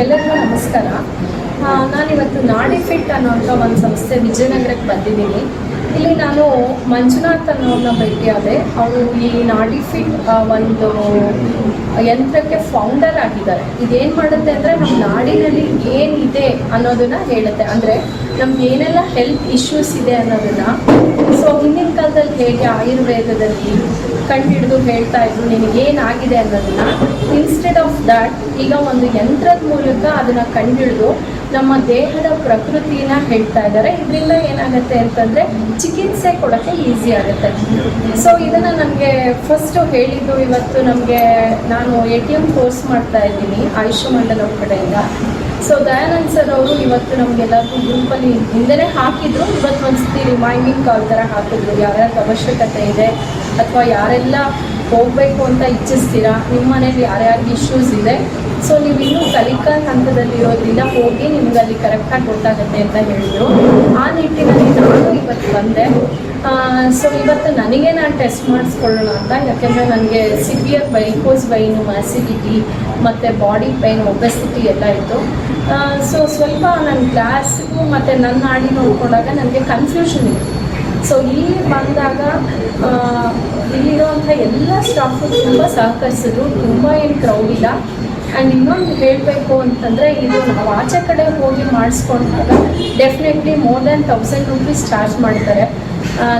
ಎಲ್ಲರಿಗೂ ನಮಸ್ಕಾರ. ನಾನಿವತ್ತು ನಾಡಿಫಿಟ್ ಅನ್ನೋಂಥ ಒಂದು ಸಂಸ್ಥೆ ವಿಜಯನಗರಕ್ಕೆ ಬಂದಿದ್ದೀನಿ. ಇಲ್ಲಿ ನಾನು ಮಂಜುನಾಥ್ ಅನ್ನೋರನ್ನ ಭೇಟಿಯಾದೆ. ಅವರು ಈ ನಾಡಿಫಿಟ್ ಒಂದು ಯಂತ್ರಕ್ಕೆ ಫೌಂಡರ್ ಆಗಿದ್ದಾರೆ. ಇದೇನು ಮಾಡುತ್ತೆ ಅಂದರೆ ನಮ್ಮ ನಾಡಿನಲ್ಲಿ ಏನಿದೆ ಅನ್ನೋದನ್ನು ಹೇಳುತ್ತೆ. ಅಂದರೆ ನಮ್ಗೆ ಏನೆಲ್ಲ ಹೆಲ್ತ್ ಇಶ್ಯೂಸ್ ಇದೆ ಅನ್ನೋದನ್ನು ಹಿಂದಿನ ಕಾಲದಲ್ಲಿ ಹೇಗೆ ಆಯುರ್ವೇದದಲ್ಲಿ ಕಂಡುಹಿಡಿದು ಹೇಳ್ತಾ ಇದ್ರು ನಿನಗೇನಾಗಿದೆ ಅನ್ನೋದನ್ನು, ಇನ್ಸ್ಟೆಡ್ ಆಫ್ ದ್ಯಾಟ್ ಈಗ ಒಂದು ಯಂತ್ರದ ಮೂಲಕ ಅದನ್ನು ಕಂಡುಹಿಡಿದು ನಮ್ಮ ದೇಹದ ಪ್ರಕೃತಿನ ಹೇಳ್ತಾ ಇದ್ದಾರೆ. ಇದರಿಂದ ಏನಾಗುತ್ತೆ ಅಂತಂದರೆ ಚಿಕಿತ್ಸೆ ಕೊಡೋಕ್ಕೆ ಈಸಿ ಆಗುತ್ತೆ. ಇದನ್ನು ನನಗೆ ಫಸ್ಟು ಹೇಳಿದ್ದು ಇವತ್ತು ನಾನು ATM ಕೋರ್ಸ್ ಮಾಡ್ತಾ ಇದ್ದೀನಿ ಆಯುಷ್ ಮಂಡಲ ಕಡೆಯಿಂದ. ದಯಾನಂದ್ ಸರ್ ಅವರು ಇವತ್ತು ನಮಗೆಲ್ಲರಿಗೂ ಗ್ರೂಪಲ್ಲಿ ಹಿಂದೆನೇ ಹಾಕಿದ್ರು. ಇವತ್ತು ಒಂದ್ಸತಿ ರಿಮೈಂಡಿಂಗ್ ಕಾಲ್ ಥರ ಹಾಕಿದ್ರು, ಯಾರ್ಯಾರ ಅವಶ್ಯಕತೆ ಇದೆ ಅಥವಾ ಯಾರೆಲ್ಲ ಹೋಗಬೇಕು ಅಂತ ಇಚ್ಛಿಸ್ತೀರಾ, ನಿಮ್ಮ ಮನೇಲಿ ಯಾರ್ಯಾರಿಗೆ ಇಶ್ಯೂಸ್ ಇದೆ, ನೀವು ಇನ್ನೂ ಕಲಿಕಾ ಹಂತದಲ್ಲಿರೋದ್ರಿಂದ ಹೋಗಿ ನಿಮ್ಗೆ ಅಲ್ಲಿ ಕರೆಕ್ಟಾಗಿ ಗೊತ್ತಾಗುತ್ತೆ ಅಂತ ಹೇಳಿದರು. ಆ ನಿಟ್ಟಿನಲ್ಲಿ ನಾನು ಇವತ್ತು ಬಂದೆ. ಇವತ್ತು ನನಗೆ ನಾನು ಟೆಸ್ಟ್ ಮಾಡಿಸ್ಕೊಳ್ಳೋಣ ಅಂತ. ಯಾಕೆಂದರೆ ನನಗೆ ಸಿವಿಯರ್ ವೆರಿಕೋಸ್ ವೈನು, ಆಸಿಡಿಟಿ ಮತ್ತು ಬಾಡಿ ಪೈನ್, ಒಬೆಸಿಟಿ ಎಲ್ಲ ಇತ್ತು. ಸ್ವಲ್ಪ ನನ್ನ ಕ್ಲಾಸ್ಗೂ ಮತ್ತು ನನ್ನ ನಾಡಿ ನೋಡ್ಕೊಂಡಾಗ ನನಗೆ ಕನ್ಫ್ಯೂಷನ್ ಇತ್ತು. ಇಲ್ಲಿ ಬಂದಾಗ ಇಲ್ಲಿರುವಂಥ ಎಲ್ಲ ಸ್ಟಾಫು ತುಂಬ ಸಹಕರಿಸಿದ್ರು. ತುಂಬ ಏನು ಕ್ರೌಡ್ ಇಲ್ಲ. ಆ್ಯಂಡ್ ಇನ್ನೊಂದು ಹೇಳಬೇಕು ಅಂತಂದರೆ, ಇದು ನಾವು ಆಚೆ ಕಡೆ ಹೋಗಿ ಮಾಡಿಸ್ಕೊಂಡಾಗ definitely more than 1000 rupees charge ಮಾಡ್ತಾರೆ.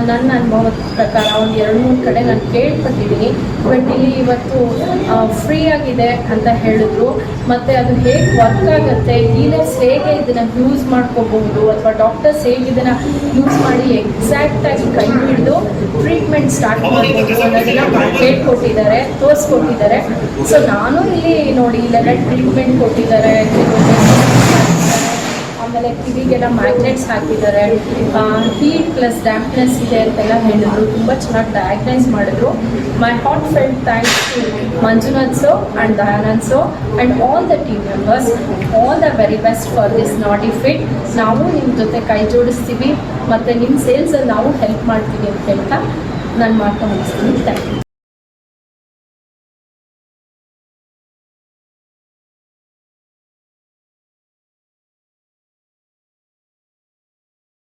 ನನ್ನ ಅನುಭವದ ಪ್ರಕಾರ ಒಂದು 2-3 ಕಡೆ ನಾನು ಕೇಳ್ಪಟ್ಟಿದ್ದೀನಿ. ಬಟ್ ಇಲ್ಲಿ ಇವತ್ತು ಫ್ರೀ ಆಗಿದೆ ಅಂತ ಹೇಳಿದ್ರು. ಮತ್ತು ಅದು ಹೇಗೆ ವರ್ಕ್ ಆಗುತ್ತೆ, ಡೀಲರ್ಸ್ ಹೇಗೆ ಇದನ್ನು ಯೂಸ್ ಮಾಡ್ಕೋಬಹುದು ಅಥವಾ ಡಾಕ್ಟರ್ಸ್ ಹೇಗೆ ಇದನ್ನು ಯೂಸ್ ಮಾಡಿ ಎಕ್ಸಾಕ್ಟಾಗಿ ಕಂಡುಹಿಡಿದು ಟ್ರೀಟ್ಮೆಂಟ್ ಸ್ಟಾರ್ಟ್ ಮಾಡ್ಬೋದು ಅನ್ನೋದನ್ನು ಹೇಳ್ಕೊಟ್ಟಿದ್ದಾರೆ, ತೋರಿಸ್ಕೊಟ್ಟಿದ್ದಾರೆ. ನಾನು ಇಲ್ಲಿ ನೋಡಿ, ಇಲ್ಲೆಲ್ಲ ಟ್ರೀಟ್ಮೆಂಟ್ ಕೊಟ್ಟಿದ್ದಾರೆ. ಆಮೇಲೆ ಕಿವಿಗೆಲ್ಲ ಮ್ಯಾಗ್ನೆಟ್ಸ್ ಹಾಕಿದ್ದಾರೆ. ಹೀಟ್ ಪ್ಲಸ್ ಡ್ಯಾಂಪ್ನೆಸ್ ಇದೆ ಅಂತೆಲ್ಲ ಹೇಳಿದ್ರು. ತುಂಬ ಚೆನ್ನಾಗಿ ಡಯಾಗ್ನೈಸ್ ಮಾಡಿದ್ರು. My heartfelt thanks to Manjunath sir and Dayanand sir and all the team members. All the very best for this Nadifit. ನಾವು ನಿಮ್ಮ ಜೊತೆ ಕೈ ಜೋಡಿಸ್ತೀವಿ ಮತ್ತು ನಿಮ್ಮ ಸೇಲ್ಸಲ್ಲಿ ನಾವು ಹೆಲ್ಪ್ ಮಾಡ್ತೀವಿ ಅಂತ ಹೇಳ್ತಾ ನನ್ನ ಮಾತು ಮುಗಿಸ್ತೀನಿ. Thank you.